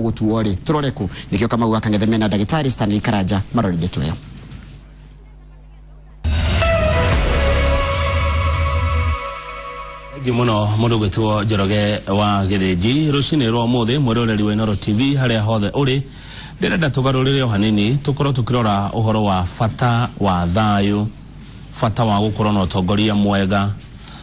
gutuore turoreku nikio kama gwakang'ethe na Ndagĩtarĩ Stanley Karanja marorire tuyo. Muno mundu gwitwo Njoroge wa Gĩthĩnji rucini rwa muthi mwiroreri wa Inooro TV haria hothe uri ndirenda tugarurire o hanini tukorwo tukirora uhoro wa fata wa thayu, fata wa gukorwo na utongoria mwega,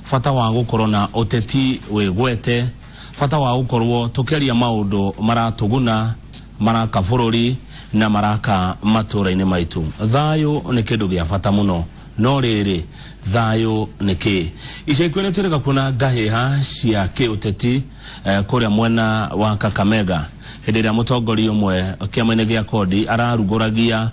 fata wa gukorwo na uteti wigwete, fata wa gukorwo tukiaria maundu maratuguna maraka bururi na maraka matũra-inĩ maitu. Thayu ni kindu gia fata muno, no riri thayu niki ica ikuhĩ nĩtwĩrĩga kuona ngahĩha cia kĩũteti kũrĩa mwena wa Kakamega hĩndĩ ĩrĩa mũtongoria ũmwe kĩama-inĩ gĩa kodi ararugũragia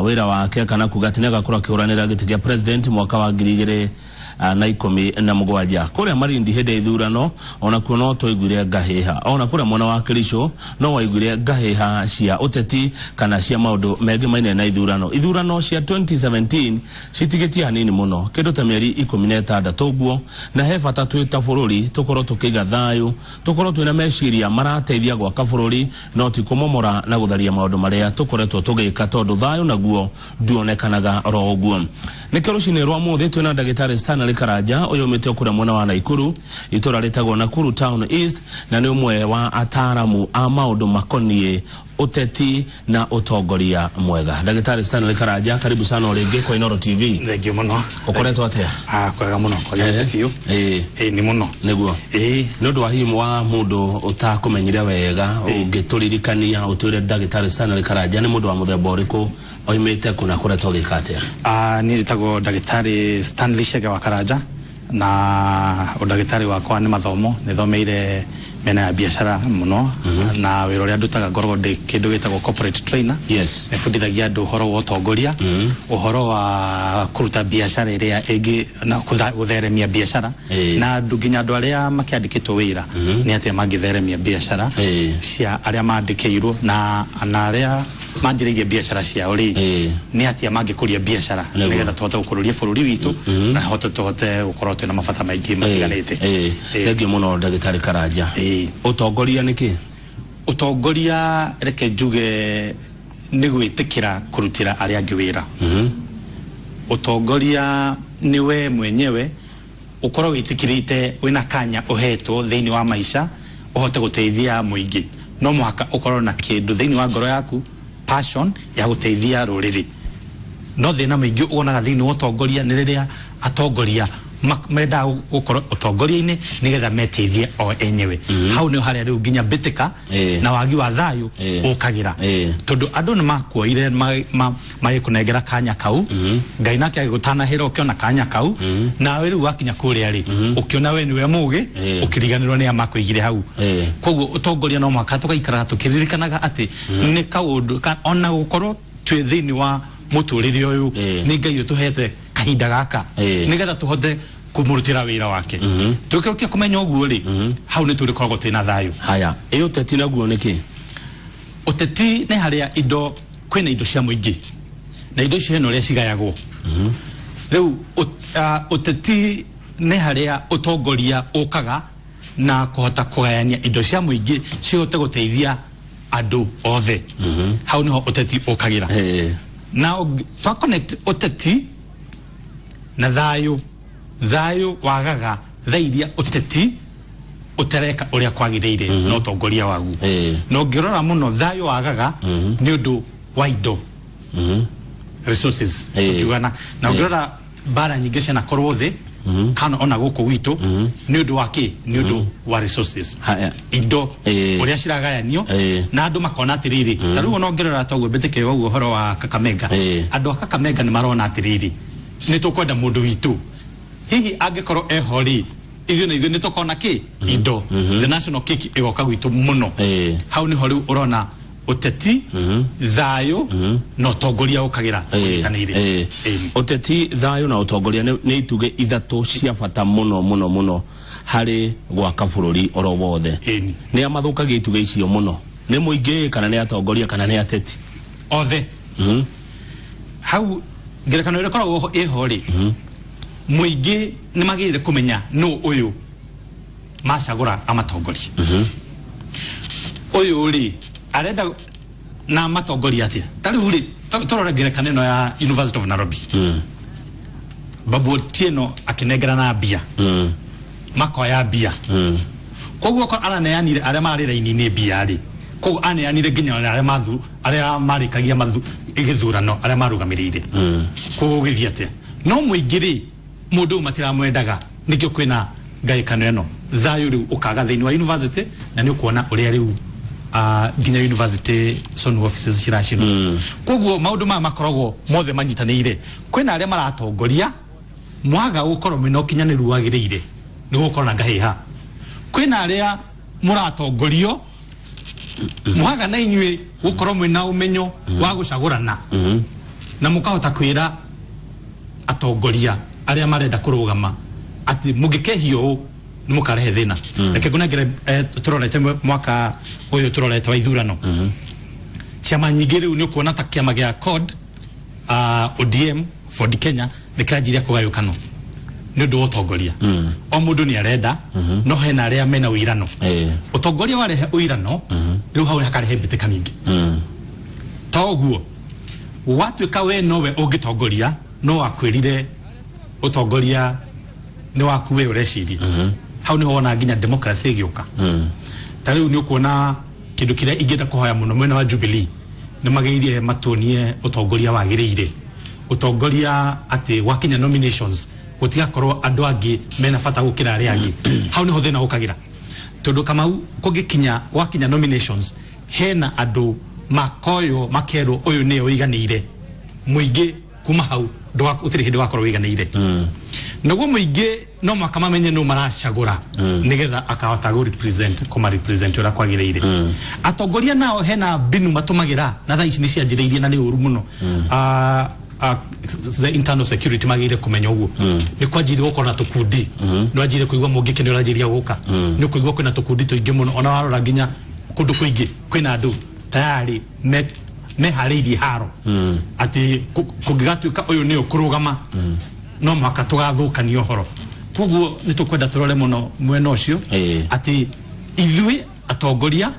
wĩra wake kana kuga atĩ nĩagakorwo akĩhũranĩra gĩtĩ gĩa president mwaka wa 2017 kũrĩa Malindi hĩndĩ ya ithurano. Ona kuo no twaiguire ngahĩha, ona kũrĩa mwena wa Kericho no waiguire ngahĩha cia ũteti kana cia maũndũ mengĩ maine na ithurano cia 2017 citigĩtie hanini muno kindu ta mĩeri 16 guo, na he bata twĩ ta bũrũri tukorwo tukĩiga thayu, tukorwo twĩna meciria marateithia gwaka bũrũri no ti kũmomora na gũtharia maũndũ marĩa tukoretwo tũgĩka, tondũ thayu naguo nduonekanaga ro ũguo. Nĩkĩo rũcinĩ rwa muthi twĩna Ndagĩtarĩ Stanley Karanja ũyũ ũmĩte kũrĩa mwena wa Naikuru, itũra rĩtagwo Nakuru Town East, na nĩ ũmwe wa ataaramu a maũndũ makoniĩ uteti na utongoria mwega. Ndagĩtarĩ Stanley Karanja, karibu sana rĩngĩ kwa Inooro TV. Thank you muno. Ukoretwo atia? Kwega muno kwa interview. Ni muno. Niguo. Nĩ ũndũ wa himu wa mũndũ ũtakũmenyire wega ũngĩtũririkania ũtwĩre Ndagĩtarĩ Stanley Karanja nĩ mũndũ wa mũthemba ũrĩkũ, oimĩte kuna kũretwo gĩka atĩa? Niĩ njĩtagwo Ndagĩtarĩ Stanley Chege wa Karanja, na ũndagĩtarĩ wakwa nĩ mathomo, nĩthomeire mena ya biashara muno na wĩra ũrĩa ndutaga ngoragwo ndĩ kĩndũ gĩtagwo corporate trainer. Yes. Nĩbundithagia andũ ũhoro wa ũtongoria, ũhoro wa kũruta biashara ĩrĩa ĩngĩ na gũtheremia biashara, na nginya andũ arĩa makĩandĩkĩtwo wĩra nĩ atĩa mangĩtheremia biashara cia arĩa mandĩkĩirwo na arĩa manjĩrĩirie biashara ciao rĩ nĩ atĩa mangĩkũria biashara nĩgetha tũhote gũkũrũria bũrũri witũ na tũhote gũkorwo twĩna mabata maingĩ matiganĩte. Thengiũ mũno Ndagĩtarĩ Karanja. Utongoria nĩkĩ? Utongoria reke njuge nĩ gwĩtĩkĩra kũrutĩra arĩa angĩ wĩra. Utongoria ni we mwenyewe ukorwo wĩtĩkĩrĩte wĩna kanya uhetwo thĩinĩ wa maica uhote gũteithia mũingĩ. No mũhaka ukorwo na kĩndũ thĩinĩ wa ngoro yaku, passion ya gũteithia rũrĩrĩ. No thĩna mũingĩ uonaga thĩinĩ wa utongoria nĩ rĩrĩa atongoria menda gũkorwo utongoria-inĩ nĩgetha meteithie o enyewe. Hau nĩ harĩa rĩu nginya mbĩtĩka na wagi wa thayu ũkagĩra, tondũ andũ nĩ makuoire magĩkũnengera kanya kau, Ngai nake agĩgũtanahĩra ũkĩona kanya kau, na rĩu wakinya kũrĩa rĩ ũkĩona we nĩwe mũũgĩ ũkĩriganĩrwo nĩ amakũigire hau. Koguo utongoria no mũhaka tũgaikaraga tũkĩririkanaga atĩ nĩ kaũndũ ona gũkorwo twĩ thĩinĩ wa mũtũrĩre ũyũ nĩ Ngai ũtũhete kahinda gaka nĩgetha tũhote kumurutira wĩra wake. Tũkĩrũkia kũmenya ũguo rĩ hau nĩ tũrĩkoragwo twĩna thayu. Haya, ũteti naguo nĩkĩ? Ũteti nĩ harĩa indo, kwĩna indo cia mũingĩ na indo icio hena ũrĩa cigayagwo. Rĩu ũteti nĩ harĩa ũtongoria ũkaga na kũhota kũgayania indo cia mũingĩ cihote gũteithia andũ othe. Hau nĩho ũteti ũkagĩra. Na twa connect ũteti na thayu wagaga thairia ũteti ũtereka ũrĩa kwagĩrĩire na ũtongoria wagu. Na ũngĩrora mũno thayu wagaga nĩ ũndũ wa indo, resources ũkiugana. Na ũngĩrora mbara nyingĩ cianakorwo thĩ kana ona gũkũ gwitũ nĩ ũndũ wa kĩ? Nĩ ũndũ wa resources, indo ũrĩa ciragayanio na andũ makona atĩrĩrĩ. Ta rĩu ona ũngĩrora toguo mbĩtĩke ũguo ũhoro wa Kakamega, andũ a Kakamega nĩ marona atĩrĩrĩ nĩ tũkwenda mũndũ witũ hihi angĩkorwo eho rĩ ithuĩ nĩ tũkona kĩ? Indo, the national cake ĩgoka gwitũ mũno. Hau nĩho rĩu ũrona uteti, thayu na utongoria ũkagĩra ũnyitanĩire. Uteti, thayu na utongoria nĩ ituge ithatũ cia bata mũno harĩ gwaka bũrũri oro wothe. Nĩ amathũkagia ituge icio mũno? Nĩ mũingĩ kana nĩ atongoria kana nĩ ateti? Othe. Hau ngerekano ĩrĩa ĩkoragwo ĩho rĩ mũingĩ nĩ magĩrĩire kũmenya nũ ũyũ macagũra amatongoria. oyo ri arenda na matongoria atia tari uri torora ngerekano ino ya University of Nairobi Babu Otieno akinegera na bia makoya bia koguo ko araneanire aria mari raini ni bia ri koguo aneanire ginya aria mathu aria marikagia mathu igithurano aria marugamirire koguo githiate no muingiri mundu matiramwendaga nikyo kwina ngaikano eno thayo riu ukaga thiini wa university na ni ukuona uria riu ginya university son offices cirashino koguo maundu ma makorogo mothe manyitanire kwina aria maratongoria mwaga ukoro mino kinyaniru wagirire ni gukora ngahiha kwina aria muratongorio mwaga na inywe ukoro mwina umenyo wa gucagurana na mukahota kwira atongoria aria marenda kurugama ati mugikehio ni mukarehe thina reke kunagire turorete mwaka uyu turorete wa ithurano chama nyingire ni kuona ta kiama gia code ODM for the Kenya nikajiria kugayukano ni ndu utongoria o mundu ni arenda no hena aria mena uirano utongoria warehe uirano riu hau hakarehe bitikaningi toguo watu kawe nowe ungitongoria no akwirire utongoria ni wakuwe ureciria hau ni wona nginya democracy igioka tariu ni ukuona kindu kiria ingenda kuhoya muno mwena wa Jubilee ni mageirie matunie utongoria wagirire utongoria ati wakinya nominations gutiga korwo andu angi mena fata gukira aria angi hau ni ho thina ukagira tondu kamau kugikinya wakinya nominations hena andu makoyo makero uyu ni uiganire muingi kuma hau ndo utiri hindu wakorwo uiganire naguo muingi no makama menye no maracagura nigetha akahota go represent kuma represent ura kwagirire atongoria nao hena binu matumagira na thaa ici ni cianjiriirie na ni uru muno the internal security magire kumenya uguo ni kwajiri gukora tukundi no ajire kuigwa mungike ni urajiria guka ni kuigwa kwina tukundi tuingi muno ona warora nginya kundu kuingi kwina andu tayari me haririe haro ati kugigatuika uyu ni ukurugama no mwaka tugathukania horo koguo ni tukwenda turore muno mwena ucio ati ithui atongoria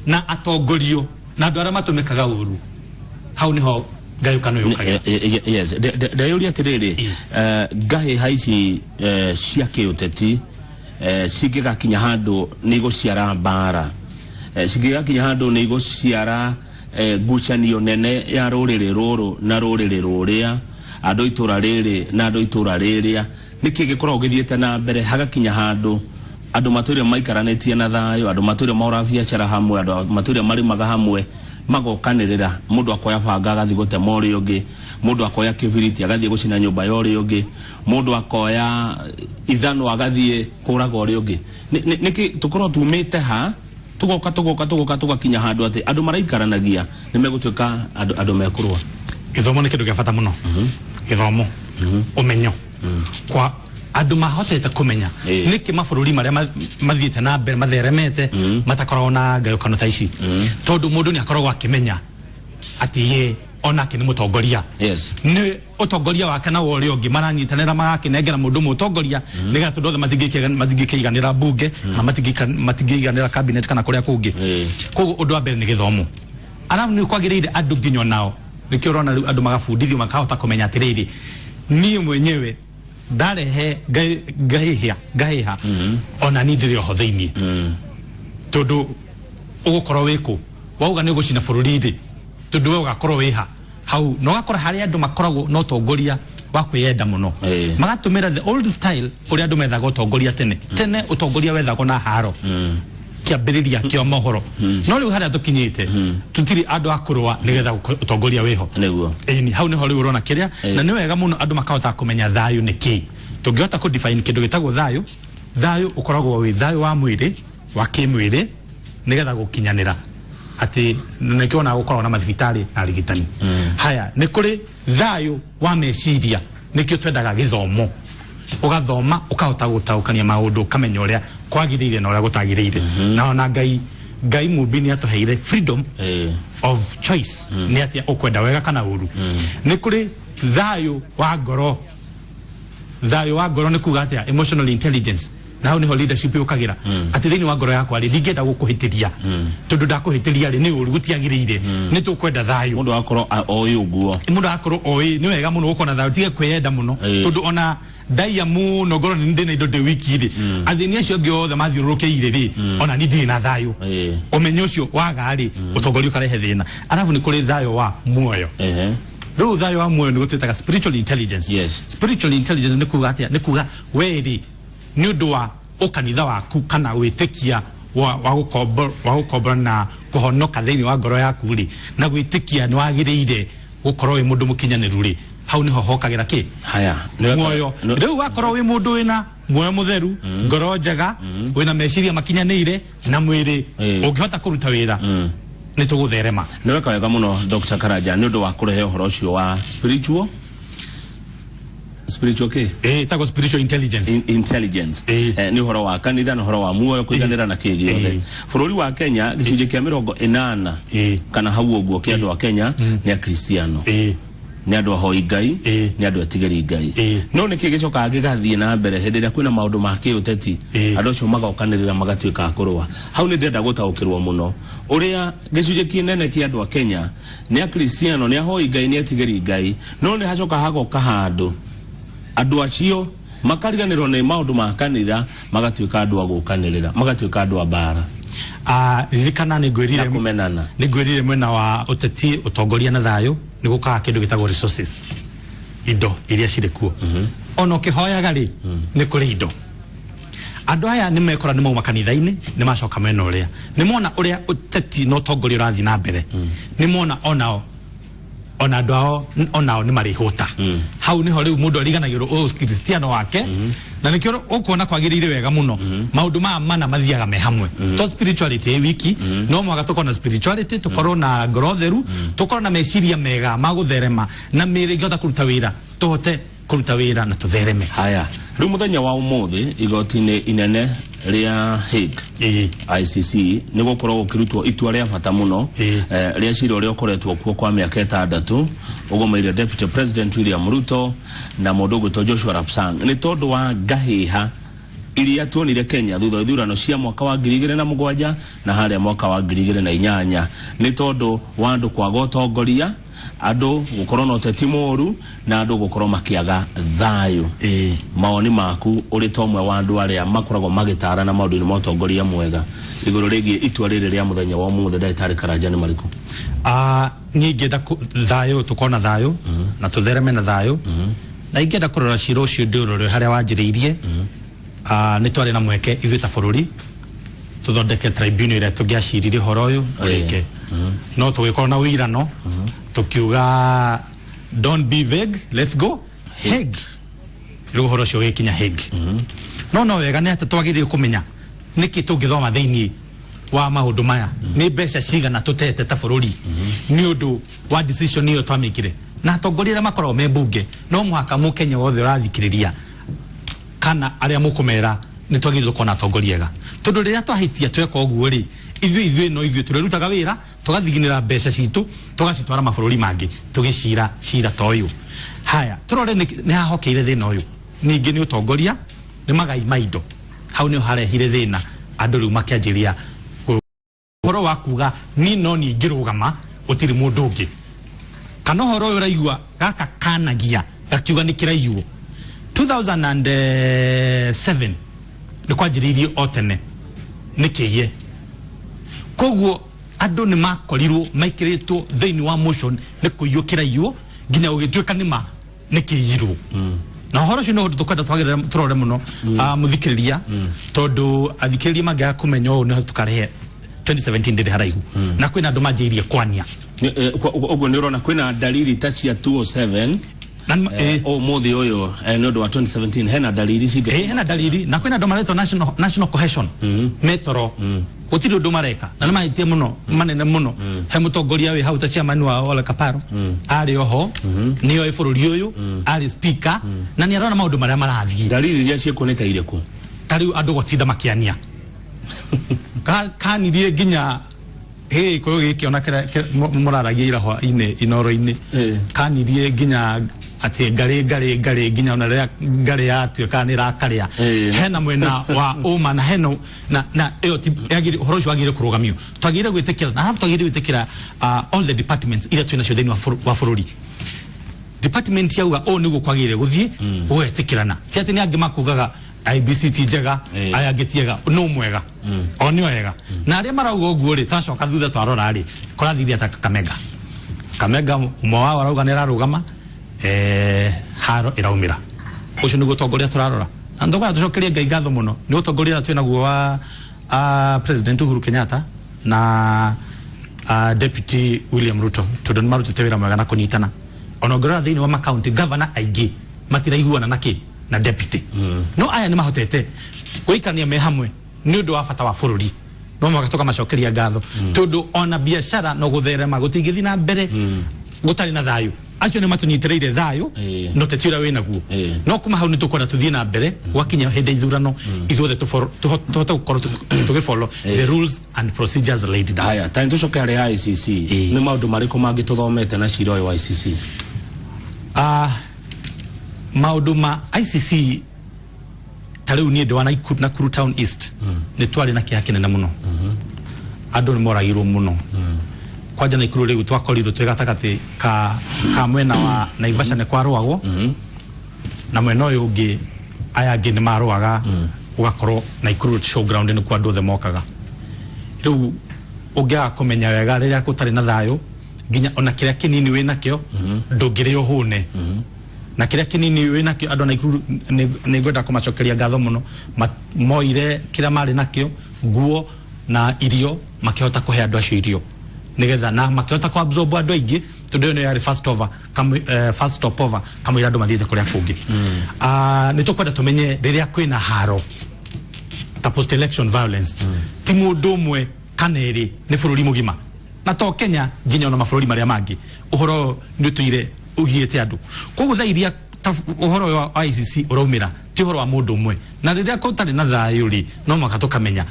na atongorio na andu aria matumikaga uru hau niho ngayukano yukaga yes dayuria tiriri gahi haici cia kiuteti cigigakinya handu ni guciara mbara cigigakinya handu ni guciara gucanio nene ya ruriri ruru na ruriri ruria andu itura riri na andu itura riria niki gikorwo githiete na mbere hagakinya handu andu maturia maikaranetie na thayo andu maturia maura biacara hamwe andu maturia marimaga hamwe magokanirira mundu akoya banga agathi gute mori ungi mundu akoya kibiriti agathi gucina nyumba yori ungi mundu akoya ithano agathi kuraga ori ungi niki tukorwo tumite ha tugoka kinya handu ati andu maraikaranagia ni megutuika andu mekurwa githomo ni kindu gifata muno githomo umenyo kwa andu mahotete kumenya niki mabururi maria mathiete na mbere matheremete matakorwo na ngayukano ta ici tondu mundu ni akorwo akimenya ati ye ona kini mutongoria ni utongoria wake na wori ungi maranyitanira magakinengera mundu mutongoria niga tundu othe matingikeiganira bunge na matingikeiganira cabinet kana kuria kungi koguo undu wa mbere ni githomo arafu ni kwagirire andu nginyo nao nikio rona andu magabundithio makahota kumenya atiriri ni mwenyewe ndarehe gahiha ona ni ndiri ho thiini tondu ugukorwo wiku wauga ni gucina bururi tondu we ugakorwo wiha hau no gakora hari andu makoragwo no tongoria wa kwiyenda muno magatumira the old style uri andu methaga utongoria tene utongoria wethagwo na haro kiambiriria kio mohoro no riu haria tukinyite tutiri andu akurwa nigetha utongoria weho niguo ni hau ni hori urona kiria na ni wega muno andu makahota kumenya thayu niki tungihota ku define kindu gitagwo thayu ukoragwo wi thayu wa mwiri wa kimwiri nigetha gukinyanira ati nikiona gukorwo na mathibitari na rigitani haya ni kuri thayu wa meciria nikio twendaga githomo ugathoma ukahota gutaukania maundu ukamenya uria kwagirire na uria gutagirire na ona ngai mubini atuheire freedom of choice ni atia ukwenda wega kana uru ni kuri thayu wa ngoro ni kuga atia emotional intelligence na hau niho leadership yukagira ati thiini wa ngoro yakwa ri ndingenda gukuhitiria tondu ndakuhitiria ri ni uri gutiagirire ni tukwenda thayu mundu akoro oyi uguo mundu akoro oyi ni wega muno gukona thayu tige kwiyenda muno tondu ona daia muno ngoro ni ndina indo de wiki ri athini acio ngi othe mathiururukiire ri ona ni ndina thayu umenyo ucio waga ri utongoria ukarehe thina arafu ni kuri thayu wa muoyo riu thayu wa muoyo ni gutwitaga spiritual intelligence. Yes. Spiritual intelligence ni kuga atia ni kuga weri ni undu wa ukanitha waku kana witikia wa gukombora na kuhonoka thiini wa ngoro yaku ri na gwitikia ni wagiriire gukorwo wi mundu mukinyaniru ri hau niho hokagira ki haya muoyo riu wakorwo wi mundu wina muoyo mutheru ngoro njega wina meciria makinyaniire na mwiri ungihota kuruta wira ni tugutherema ni weka wega muno Dr. Karaja ni undu wa kurehe uhoro ucio wa spiritual tago spiritual intelligence ni uhoro wa kanitha na uhoro wa muoyo kuiganira na kigi yothe bururi wa Kenya gicunje kia 80 kana hau uguo kia andu wa Kenya ni a Kristiano ni andu ahoi Ngai ni andu atigeri Ngai no ni kigicoka gigathie na mbere hindi ria kwina maundu ma kiuteti andu acio magokanirira magatuika akurwa hau ni ndenda gutaukirwo muno uria gicunje kinene kia andu a Kenya ni a Kristiano ni ahoi Ngai ni atigeri Ngai no ni hacoka hagoka handu andu acio makariganirwo ni maundu ma kanitha magatuika andu agukanirira magatuika andu a bara ririkana ni ngwirire mwena wa uteti utongoria na thayu ni gukaga kindu gitagwo resources indo iria ciri kuo ono kihoyaga ri ni kuri indo andu aya ni mekora ni mauma kanitha-ini ni macoka mena uria ni mona uria uteti no utongoria urathi na mbere ni mona onao ona ndao onao ni marihuta hau niho riu mundu ariganagirwo o Kristiano wake na nikio ukuona kwagirire wega muno maundu mana mathiaga me hamwe to spirituality wiki no mwaga tukona spirituality tukorwo na grotheru tukorwo na meciria mega magutherema na miri ngota kuruta wira tuhote kuruta wira na tuthereme haya riu muthenya wa umuthi igoti-ini inene ria Hague ICC ni gukorwo gukirutwo itua ria bata muno ria cira uria ukoretwo kuo kwa miaka 6 ugomeire Deputy President William Ruto na mundu gwitwo Joshua Rapsang ni tondu wa ngahiha iria tuonire Kenya thutha wa ithurano cia mwaka wa 2007 na haria mwaka wa 2008 ni tondu wa andu kwaga utongoria andu gukorwo na uteti moru na andu gukorwo makiaga thayu maoni maku uri tomwe wa andu aria makoragwo magitara na maundu ni motongoria mwega iguru rigi itua riri ria muthenya wa umuthi Daktari Karaja ni mariku ni ngenda thayu tukona thayu na tuthereme na thayu na ingenda kurora cira ucio ndirore haria wanjiriirie ni twari na mweke ithui ta bururi tuthondeke tribunal ira tungiacirire horo uyu rike no tugikorwo na wirano tukiuga don't be vague, let's go Hague riu horo cio gikinya Hague no wega ni ati twagirire kumenya niki tungithoma thiini wa maundu maya ni mbeca cigana tutete ta bururi ni undu wa decision iyo twamikire na atongoria makorwo me bunge no mwaka mukenya wothe urathikiriria kana aria mukumera ni twagirire kona atongoriega tondu riria twahitia tweka uguo ri ithui turerutaga wira tugathiginira mbeca citu tugacitwara mabururi mangi tugicira cira toyu haya turore ni hahokeire thina uyu ningi ni utongoria ni magai maindo hau ni harehire thina andu riu makianjiria horo wa kuga ni no ni ngirugama utiri mundu ungi kana horo uyu raigua gaka kanagia gakiuga ni kiraiyuo 2007 ni kwanjiririe otene ni kiye koguo andu ni makorirwo maikiritwo thiini wa motion ni kuyukira iyo nginya ugituika nima ni kiyirwo na horo cio no tukenda twagirira turore muno muthikiriria tondu athikiriria mangia kumenya u ni tukarehe 2017 ndiri haraihu na kwina andu manjirie kwania uguo ni urona kwina dalili ta cia 207 muthi uyu ni undu wa 2017 hena dalili cige hena dalili na kwina andu maretwo national cohesion metro utiri undu mareka na nimaitie muno manene muno he mutongoria wi hau ta chairman wa Ole Kaparo ari oho niyo bururi uyu ari speaker na ni arona maundu maria marathii dalili iria ciekuoneka ireku tariu andu gotinda makiania kanirie nginya koyo gikiona muraragia ira hwa ine inoro ine kanirie nginya ati ngari ginya ona ria ngari yatuika ni rakaria hena mwena wa uma na heno na iyo yagiri horo ucio agire kurugamio twagire gwitikira na hafu twagire gwitikira all the departments ira twina cio thini wa bururi department yauga o niguo kwagire guthie ugetikirana ti ati ni angi makugaga IBCT njega ayagetiega no mwega oni wega na aria marauga uguo ri tacoka thutha twarora ri korathithia ta Kamega umwe wao arauga nira rugama haro iraumira ucio niguo tongoria turarora na ndoga tucokerie Ngai ngatho muno ni utongoria twina guo wa President Uhuru Kenyatta na Deputy William Ruto tondu marutite wira mwega na kunyitana onogora thini wa county governor aigi matiraiguana naki na deputy no aya ni mahotete kuikania me hamwe ni undu wa bata wa bururi no magatoka macokeria ngatho tondu ona biashara no gutherema gutingithi na mbere gutari na thayu acio ni matunyitireire thayu no tetira wina guo no kuma hau ni tukwenda tuthie na mbere wakinya hinde ithurano ithuothe tuhote gukorwo tugifollow the rules and procedures laid down. Aya tani tucoke hari ICC ni maundu mariku mangituthomete na cira wa ICC maundu ma ICC tariu ni ndo na Kuru Town East ni twari na kia kinene muno andu ni moragirwo muno kwaja na ikuru riu twakorirwo twegatagati ka mwena wa Naivasha ne kwa rwagwo na mwena uyu ungi aya ngi ni marwaga ugakorwo na ikuru showground ni kwa ndothe mokaga riu ungia kumenya wega riria gutari na thayo ginya ona kiria kinini wina kio ndungire uhune na kiria kinini wina kio andu na ikuru ni gwenda kumacokeria ngatho muno moire kiria mari nakio nguo na irio makihota kuhe andu acio irio nigetha na makihota ku absorb andu aingi tondu no yari first stopover kamwira andu mathiete kuria kungi ni tukwenda tumenye riria kwina haro ta post election violence ti mundu umwe kaneri ni bururi mugima na to Kenya ginya na mabũrũri maria mangi uhoro ni tuire ugiete andu koguo thairia uhoro wa ICC uraumira ti uhoro wa mundu umwe na riria kutari na thayu ri no makatoka menya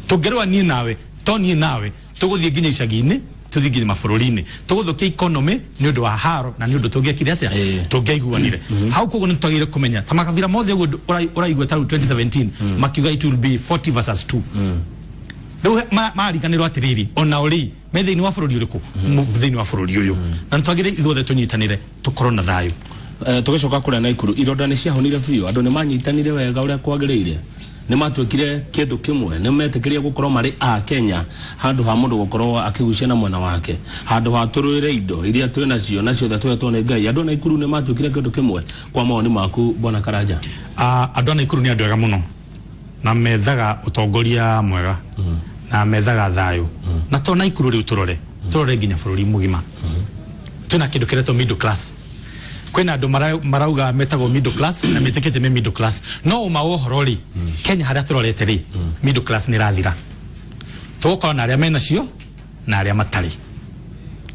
tungerwa ni nawe to ni nawe tuguthie ginya icagi-ini tuthie ginya mabũrũri-ini tuguthukia economy ni undu wa haro na ni undu tungiekire atia tungiaiguanire hau koguo ni twagire kumenya ta makabira mothe uraigua ta 2017 makiuga it will be 40 versus 2 riu mariganirwo atiriri ona uri methe ni wa bururi uriku thini wa bururi uyu na twagire ithuothe tunyitanire tukorwo na thayu tugicoka kuria na ikuru ironda ni ciahonire biu andu ni manyitanire wega uria kwagiriire ni matwikire kindu kimwe ni metikiria gukorwo mari a Kenya handu ha mundu gukorwo akigucia na mwena wake handu ha turuire indo iria twina cio na cio twetwo ni Ngai andu na ikuru ni matwikire kindu kimwe kwa maoni maku bwana Karanja andu na ikuru ni andu ega muno na methaga utongoria mwega na methaga thayu na to na ikuru riu turore ginya bururi mugima twina kindu kireto middle class kwena andu marauga metago middle class na metekete me middle class no uma wohorori Kenya haria turorete ri middle class ni rathira tuko na aria mena cio na aria matari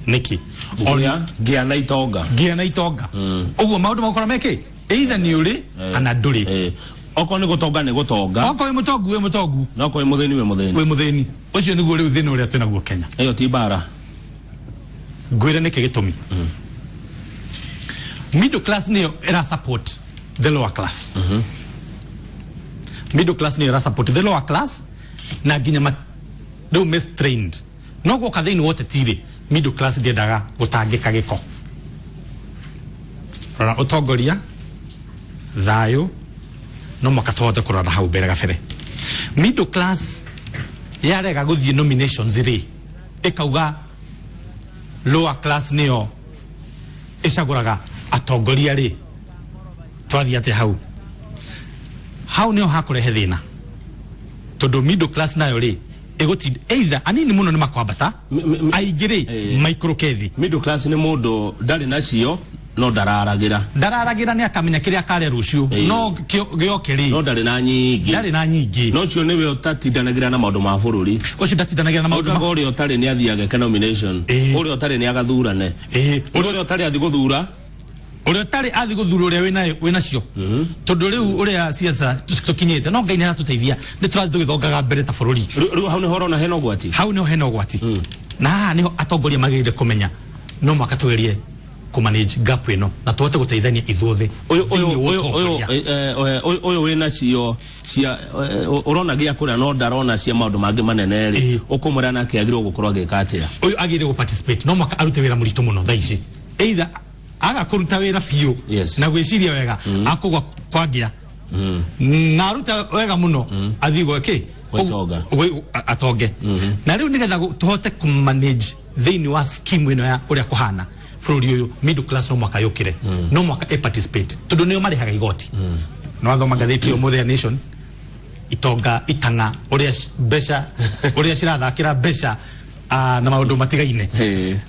niki oria gia na itonga uguo maundu makora meke either ni uri kana nduri oko ni gutonga oko ni mutongu no oko ni mutheni ucio niguo riu thini uria twina guo Kenya iyo ti bara gwire niki gitumi middle class niyo era support the lower class middle class niyo era support the lower class na ginya do mistrained no go kathini wote tire middle class diendaga gutangika giko rora utongoria thayu no makatote kurara hau mbere gabere middle class yarega guthie nominations ri ikauga lower class niyo icaguraga atongoria ri twathie ate hau niyo hakurehe thina tondu middle class nayo ri eguti either anini muno ni makwambata aigiri microkethi middle class ni mundu ndari nacio no dararagira ni akamenya kiria kare rucio no giokeri no ndari na nyingi no cio niwe utatindanagira na maundu ma bururi ucio ndatindanagira na maundu ma uri utari ni athiaga ke nomination uri utari ni agathurane uri utari athi guthura uri utari athi guthura uria wina cio tondu riu uria siasa tukinyete no Ngai ni aratuteithia ni turathi tugithongaga mbere ta bururi riu hau ni horo na heno gwati na niho atongoria magirire kumenya no makatugerie ku manage gap ino na tuhote guteithania ithuothe oyo wena cio cia urona gia kura no ndarona cia maundu mangi manene ri ukumura na kiagirwo gukorwa gikatia oyo agire go participate no maka arute wira murito muno thaici either aga kuruta wira fiu na gwiciria wega akugwa kwagia na aruta wega muno athigo atonge na riu nigetha tuhote ku manage thini wa scheme ino ya uria kuhana fururi uyu middle class no mwaka yukire no mwaka participate tondu niyo marihaga igoti no athoma gatheti Mother Nation itonga itanga uria besha uria cirathakira besha na maundu matigaine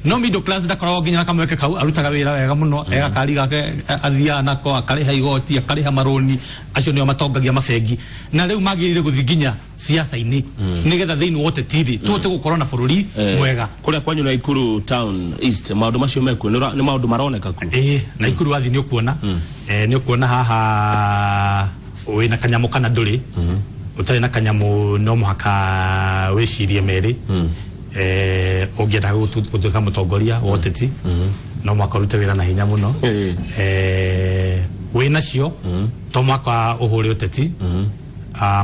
no middle class ndakoragwo nginya kamweke kau arutaga wira wega muno ega kari gake athia nako akariha igoti akariha maroni acio nio matongagia mafengi na riu magirire guthi nginya siasa-ini nigetha thini wote tiri tuhote gukorwo na bururi mwega kuria kwanyu na Ikuru Town East maundu macio meku ni maundu maroneka ku na Ikuru wathi ni ukuona ni ukuona haha wina kanyamu kana nduri utari na kanyamu no muhaka wicirie meri ogienda gutuika mutongoria woteti no makarute wira na hinya muno wina cio to mwaka uhuri uteti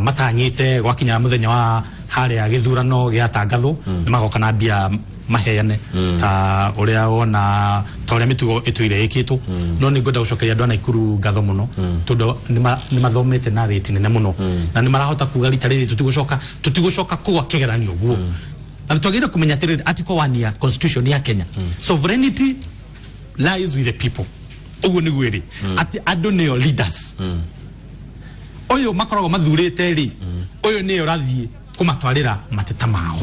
matanyite gwakinya muthenya wa haria githurano giatangathwo ni magoka na mbia maheane ta uria wona ta uria mitugo ituire ikitwo no ni ngoda gucokeria andu na Ikuru ngatho muno tondu ni mathomete na rate nene muno na ni marahota kuga rita riri tutigucoka kuwa kigeranio guo na twagire kumenya tiriri article 1 ya constitution ya Kenya sovereignty lies with the people ugu ni gwiri ati andu ni leaders oyo makorogo mathurite ri oyo ni rathie kumatwarira mateta mao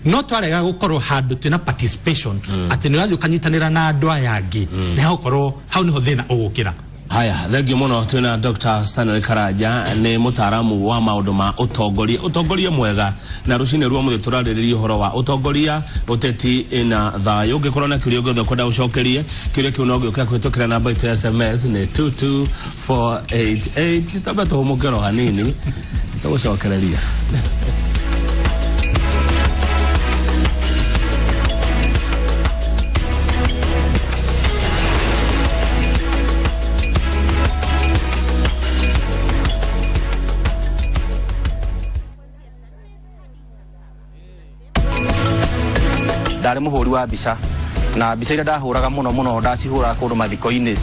no twarega gukorwo handu twina participation ati ni rathie kanyitanira na andu aya angi na gukorwo hau niho thina ugukira. Haya, thengio muno twina Dr. Stanley Karaja ni mutaramu wa maundu ma utongoria mwega na rucine ruo muthe turaririria uhoro wa utongoria uteti na thayo ngikorwo na kirio gothe kwenda ucokerie kirio kiu no gioka kwitukira namba itu ya SMS ni 22488 tabato mugero hanini tugucokereria ndari muhuri wa mbica na mbica ira ndahuraga muno ndacihura kundu mathiko-ini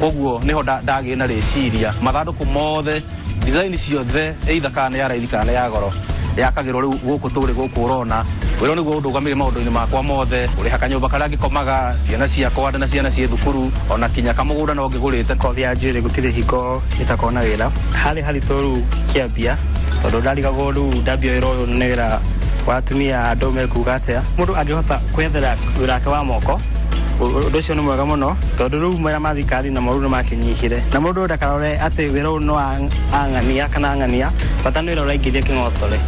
koguo niho ndagire na reciria mathanduku mothe design ciothe either kana ya raithi kana ya goro yakagirwo riu guku turi guku urona wiro niguo ndugamire maundu-ini makwa mothe uriha kanyumba karia ngikomaga ciana ciakwa na ciana cie thukuru ona kinya kamugunda no ngigurite kothi ya njiri gutire hiko itakona wira hari toru kiambia tondu ndarigagwo riu ndambia wira uyu ni wira watumia andu mekuga atia mundu angihota kwethera wira wake wa moko undu ucio ni mwega muno tondu riu mera mathikari na maundu makinyihire na mundu ndakarore ati wira uyu no ang'ania kana ang'ania bata ni wira uraingithia king'otore.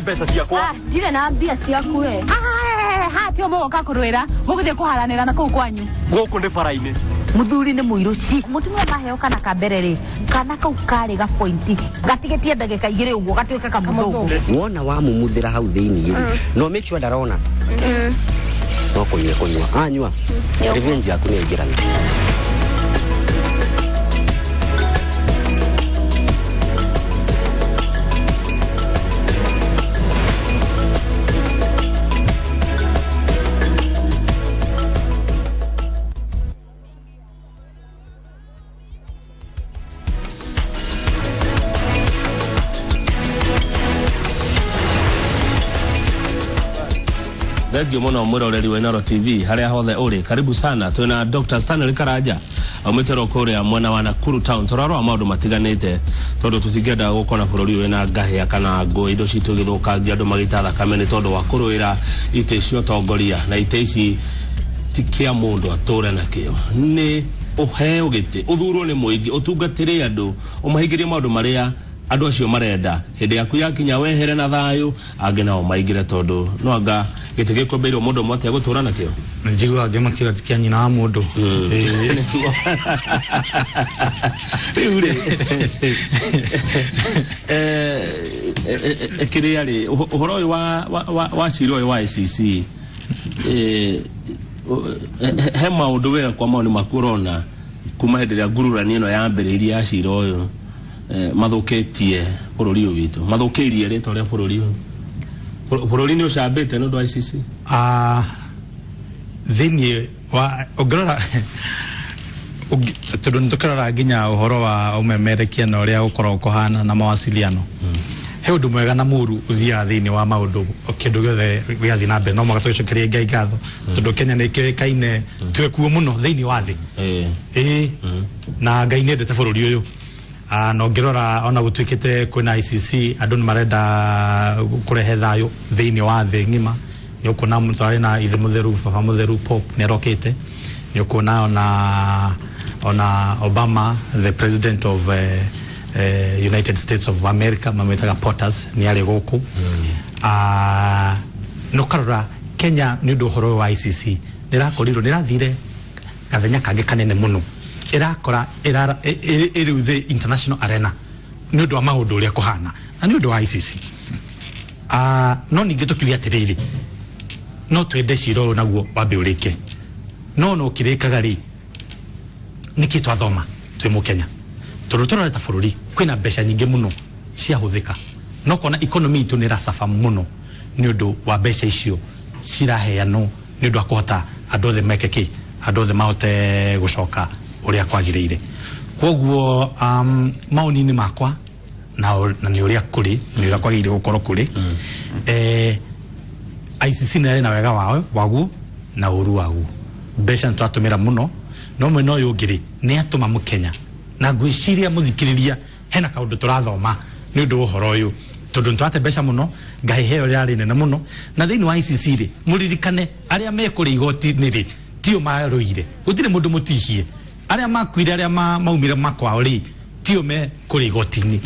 Pesa ciakwa ndire na mbia ciaku hatio mugoka kurwira mugithie kuharanira na kuu kwanyu guku ndi bara-ini muthuri ni muiru ci mutumia maheo kana kambereri kana kau kari ga pointi gatigetie ndagika igiri uguo gatwika kamuthugu wona wa mumuthira hau thiini no make sure ndarona no kunywa anywa revenge yaku ni ngirana thengio muno mwiroreri wa Inoro TV haria hothe uri karibu sana twina Dr. Stanley Karaja aumite kuria mwena wa Nakuru Town turarwa maundu matiganite tondu tutingenda gukona bururi wina ngahia kana ngo indo citu githukangia andu magitatha kamene tondu wa kuruira ite cio tongoria na ite ici tikia mundu ature na kio ni uheo gite uthurwo ni muingi utungatire andu umahigirie maundu maria andu acio marenda hindi yaku yakinya wehere na thayu angena o maigire tondu no anga gite gikombeirwo mundu mwe gutura na kio njigua ngema kiga tikia nyina wa mundu ure kiriari uhoro wa ciro wa ICC he maundu wega kwa maoni makurona kuma hindi ya ngururani ino ya mbere iria ya ciro uyu mathukitie bururi uyu witu mathukiirie ritwa ria bururi uyu bururi ni ucambite no do ICC thini wa ogrora tuduntukara ginya uhoro wa umemerekia na uria ukorwo kuhana na mawasiliano he undu mwega na muru uthia thini wa maundu kindu giothe giathi na mbere no magatucokeria Ngai ngatho tondu Kenya ni kikaine twekuo muno thini wa thi na Ngai ni ndete bururi uyu no ngirora ona gutwikite kwina ICC andu ni marenda kurehe thayu thini wa thi ngima yokona mutwari na ithe mutheru baba mutheru Pope ni rokite yokona ona Obama the president of United States of America mametaga Potters ni ale goku no karora Kenya ni ndu horo wa ICC ndirakorirwo ndirathire gathenya kange kanene muno irakora iri the international arena ni ndu wa maundu uria kuhana na ni ndu wa ICC no ninge tukiuga atiriri no twende ciro naguo wambe urike no kirikaga ri niki twathoma twi mu Kenya turutoro ta bururi kwina besha nyinge muno cia huthika no kona economy itu ni rasafa muno ni undu wa besha icio ciraheano ni undu akohota andu the mekeki andu the mahote gucoka uria kwagiriire koguo maoni ni makwa na ni uria kuri ni uria kwagiriire gukorwo kuri ICC na wega waguo na uru waguo besha ntwatumira muno no mwe no yugiri ni atuma mu Kenya na gwiciria muthikiriria hena kaundu turathoma ni undu uhoro uyu tondu ntwate besha muno Ngai heo yari nene muno na thini wa ICC ri muririkane aria mekuri igoti ni ri tio maruire gutire mundu mutihie aria makwire aria maumire makwa ri tio me kuri igoti-ini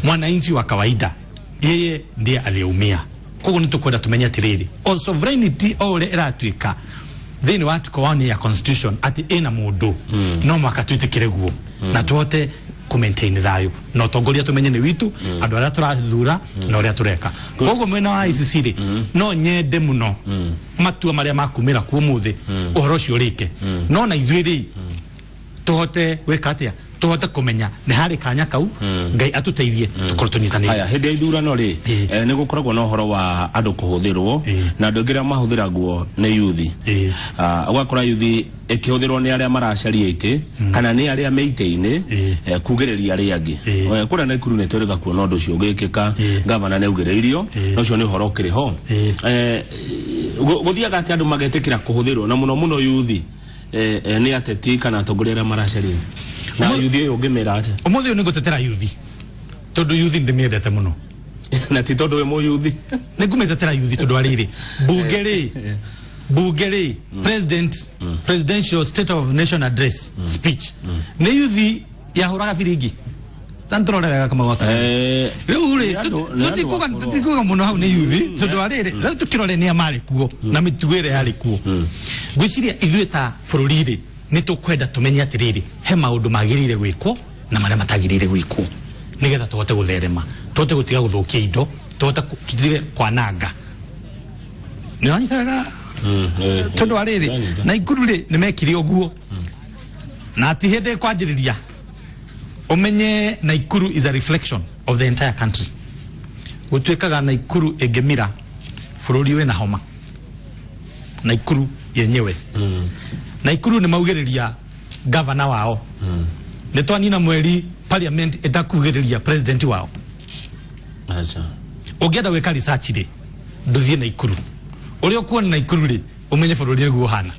mwananchi wa kawaida yeye ndiye aliumia koguo nitukwenda tumenya atiriri o sovereignty ole iratwika thini wa article 1 ya constitution ati ina mundu no mwaka twitikire guo na tuhote ku maintain thayu no tongoria tumenye ni witu andu aria turathura na uria tureka koguo mwena wa ICC ri no nyende muno matua maria makumira ku muthi uhoro cio rike no na ithuiri tuhote wekatia tuhote kumenya ni hari kanya kau Ngai atuteithie tukorwo tunyitanire aya hindi ithurano ri ni gukoragwo na uhoro wa andu kuhuthirwo na andu ngira mahuthiragwo ni yuthi agakora yuthi ikihuthirwo ni aria maracaria ite kana ni aria meite-ini kugiriria aria angi kura na ikuru ni twereka kuona undu ucio ugikika governor ni ugiriirio no cio ni uhoro kiriho guthiaga ati andu magetikira kuhuthirwo na muno yuthi ni ateti kana atongoria aria maracaria na yuthi ugimira ate umuthi uyu ni gutetera yuthi tondu yuthi ndimiendete muno na ti tondu we mo yuthi ni ngumetetera yuthi tondu ariri bungeri presidential state of nation address speech ni yuthi yahuraga biringi tantororega kama waka uri tutikuga muno hau ni yuthi tondu ariri rau tukirore ni amari kuo na mituwere yari kuo gwiciria ithuĩ ta bururi ni tukwenda tumenye atiriri he maundu magirire gwikwo na maria matagirire gwikwo nigetha tuhote gutherema tuhote gutiga guthukia indo tuhote tutige kwananga ni wanyisaga tondu ariri na ikuru ri ni mekire uguo na ati hindi kwanjiriria umenye na ikuru is a reflection of the entire country gutwikaga na ikuru engemira bururi we na homa na ikuru yenyewe na ikuru ni maugiriria governor wao ni twanina mweri parliament etakugiriria president wao acha ogienda gwika research ri nduthie na ikuru uri okuona na ikuru ri umenye bururi guo hana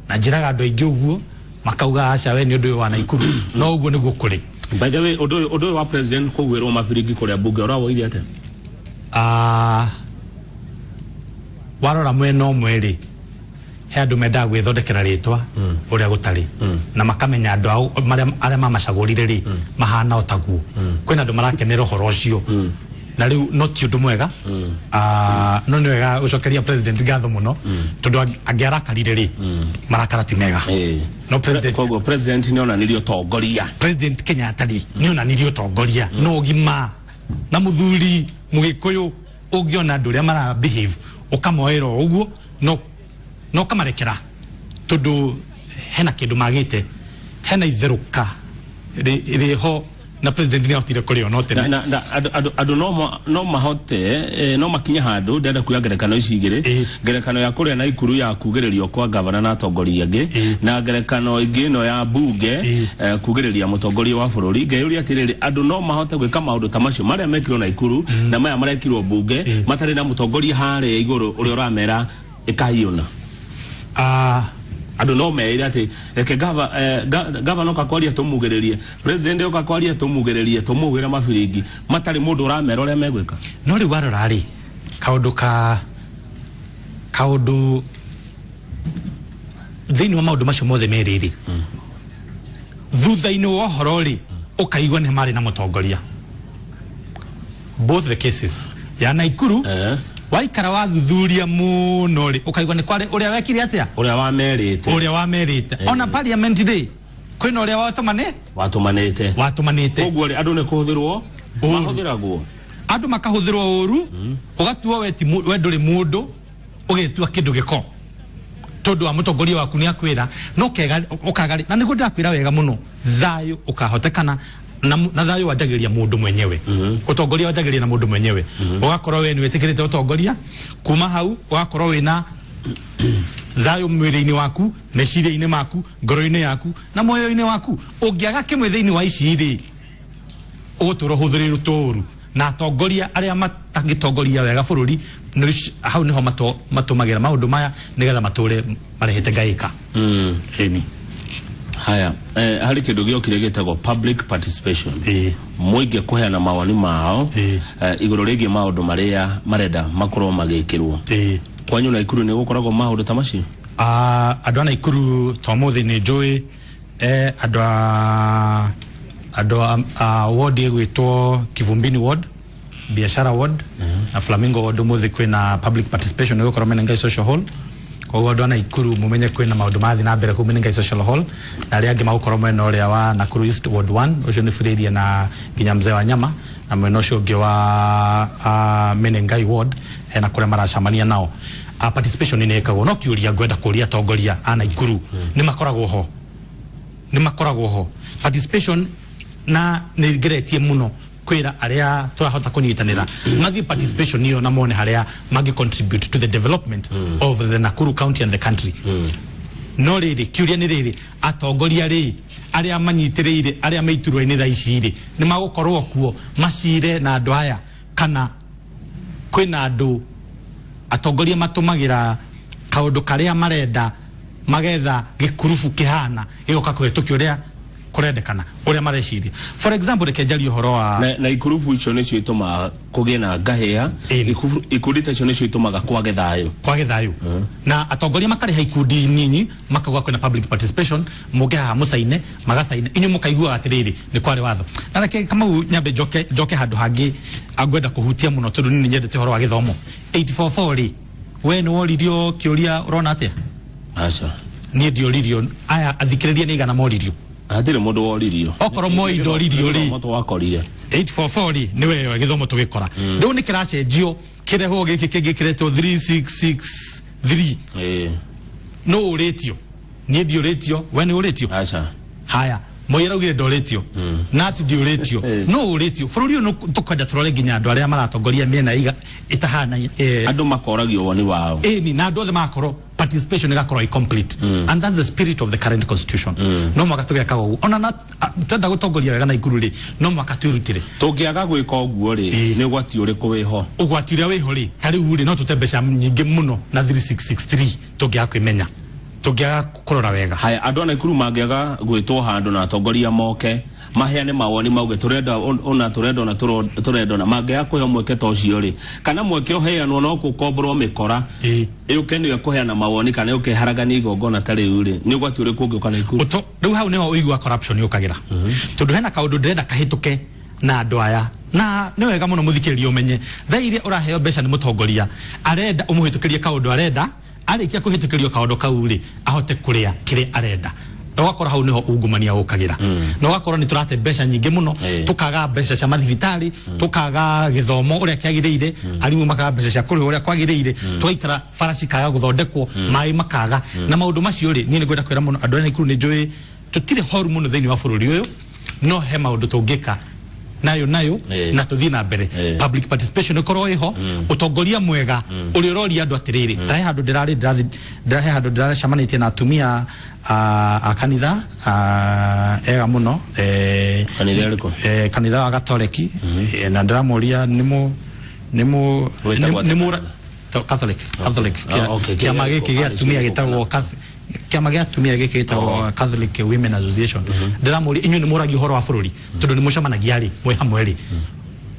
na njiraga andu aingi uguo makauga acha we ni undu wa na ikuru no uguo niguo kuri by the way odo wa president ko gwirwo mabiringi kuria bunge ora ile ate warora mwena omwe ri he andu menda gwithondekera ritwa uria gutari na makamenya andu au aria mamacagurire ri mahana otaguo kwina andu marakenera horo ucio na riu no ti undu mwega no ni wega ucokeria president gatho muno tondu angiarakarire ri marakara ti mega no president koguo president ni onanirio tongoria president Kenyatta ri ni onanirio tongoria no gima na muthuri mugikuyu ungiona andu ria mara behave ukamoera uguo no kamarekera tondu hena kindu magite hena itheruka riho na president ni ahotire kuri onote na adu no mahote no makinya handu ndenda kuya ngerekano ici igire ngerekano ya kuria na ikuru ya kugererio kwa governor na atongoria angi na ngerekano ingi no ya bunge kugereria mutongoria wa bururi ngeyuri atiriri adu no mahote gwika maundu ta macio maria mekirwo na ikuru na maya marekirwo bunge matari na mutongoria hare iguru uri uramera ikahiona adu no meira ati reke governor kakwaria tumugererie president ukakwaria tumugererie tumuhira mabiringi matari mundu uramera uria megwika no ri warora ri kaudu thini wa maundu macio mothe meriri thutha-ini wa horo ri ukaigwa ni mari na mutongoria both the cases ya Naikuru waikara wathuthuria muno ri ukaigwa ni kwari uria wekire atia uria wamerite ona parliament day kwina uria watumanite koguo ri andu ne kuhuthirwo mahuthiragwo andu makahuthirwo uru ugatuo we nduri mundu ugetua kindu giko tondu wa mutongoria waku ni akwira no kega ukagari na niguo ndakwira wega muno thayo ukahotekana na thayo wajagiria mundu mwenyewe utongoria wajagiria na mundu mwenyewe ugakorwo we ni wetikirite utongoria kuma hau ugakorwo we na thayo mwiri-ini waku meciria-ini maku ngoro-ini yaku na moyo-ini waku ungiaga kimwe thiini wa ici ri uguturo huthiriru toru na atongoria aria matagitongoria wega bururi hau niho matumagira maundu maya nigetha mature marehete ngaika eni haya hari kindu giokire gitagwo public participation muingi kuheana mawani mao iguru rigi maundu maria marenda makorwo magikirwo kwanyu na Ikuru ni gukoragwo maundu ta macio andu ana Ikuru tomuthi ni njui andu ward igwitwo Kivumbini ward biashara ward na Flamingo ward muthi kwina public participation ni gukorwo menengai social hall kwa andu ana Ikuru mumenye kwina maundu mathi na mbere kumenengai social hall na ria angi magukorwo mwena uria wa Nakuru East ward 1 ucio ni Fredia na nginya Mzee wa Nyama na mwena ucio ungi wa Menengai ward na kuria maracamania nao participation ni ekagwo no kiuria ngwenda kuria tongoria ana Ikuru ni makoragwo ho participation na ni geretie muno kwira aria turahota kunyitanira mathi participation niyo na mone haria magi contribute to the development of the Nakuru county and the country no riri kiuria ni riri atongoria ri aria manyitiriire aria meiturwo ni thaici ri ni magukorwo kuo macire na andu aya kana kwina andu atongoria matumagira kaundu karia marenda magetha gikurufu kihana igoka kuhetukio ria kurendekana uria mareciria for example rekenjari uhoro wa na ikurufu icio nicio ituma kugena ngahia ikundite icio nicio itumaga kwage thayo na atongoria makareha ikundi nyinyi makagwa kwina public participation mugeha musaine magasaine inyu mukaigua atiriri ni kwari watho na reke kama nyambe joke handu hangi agwenda kuhutia muno tondu ni nyendete uhoro wa githomo 844 we ni woririo kiuria urona atia acha ni ndioririo aya athikiriria ni igana moririo atire mundu woririo okoro moindo ririo ri moto wakorire 844 niwe githomo tugikora riu ni kiracenjio kireho giki kigikiretwo 3663 no uretio ni ndioretio we ni uretio acha haya moyera ugire ndoretio nati ndioretio no uretio bururi no tukwenda turore nginya andu aria maratongoria miena iga itahana andu makoragio woni wao ni na andu othe makoro participation igakorwo incomplete and that's the spirit of the current constitution no makatuge kago ona na tenda gutongoria wega na Ikuru ri no makatwirutire tungiaga gwika uguo ri ni gwati uri kuwiho ugwati uria wiho ri hari uri no tutembesha nyingi muno na 3663 tungiaga kwimenya tugiaga kurora wega. Haya, andu ana Ikuru mangiaga gwitwo handu na atongoria moke maheane mawoni mauge turenda ona mangiaga kuhe mweke ta ucio ri kana mweke uheanwo no gukomborwo mikora yukeni kuheana mawoni kana yukeharagania igongona ta riu ri ni gwati uri kungi kana Ikuru riu hau niho uigua corruption yukagira tondu hena kaundu ndirenda kahituke na andu aya na ni wega muno muthikiririo menye thaire uraheo mbeca ni mutongoria arenda umuhitukirie kaundu arenda arikia kuhitukirio kaundu kau ri ahote kuria kire arenda Nogakora hau niho ungumania ukagira. Nogakora ni turate mbeca nyingi muno, tukaga mbeca cia mathibitari, tukaga githomo uria kiagiriire, arimu makaga mbeca cia kuri uria kwagiriire, twaitara farashi kaga guthondekwo, mai makaga na maundu macio ri ni ngwenda kwira muno andu ene Ikuru ni njui tutire horu muno thiini wa bururi uyu no he maundu tungika nayo na tuthie na mbere public participation ikoro iho utongoria mwega uri urori andu atiriri ndahe handu ndirari shamanitie na atumia a kanitha ega muno kanitha wa Gatoleki na ndiramuria nimu Catholic kiama giki gia atumia gitagwo kiama gia atumia giki gitagwo Catholic Women Association ndiramuri inyu ni muragi horo wa bururi tondu ni mucamanagia ri mwe hamwe ri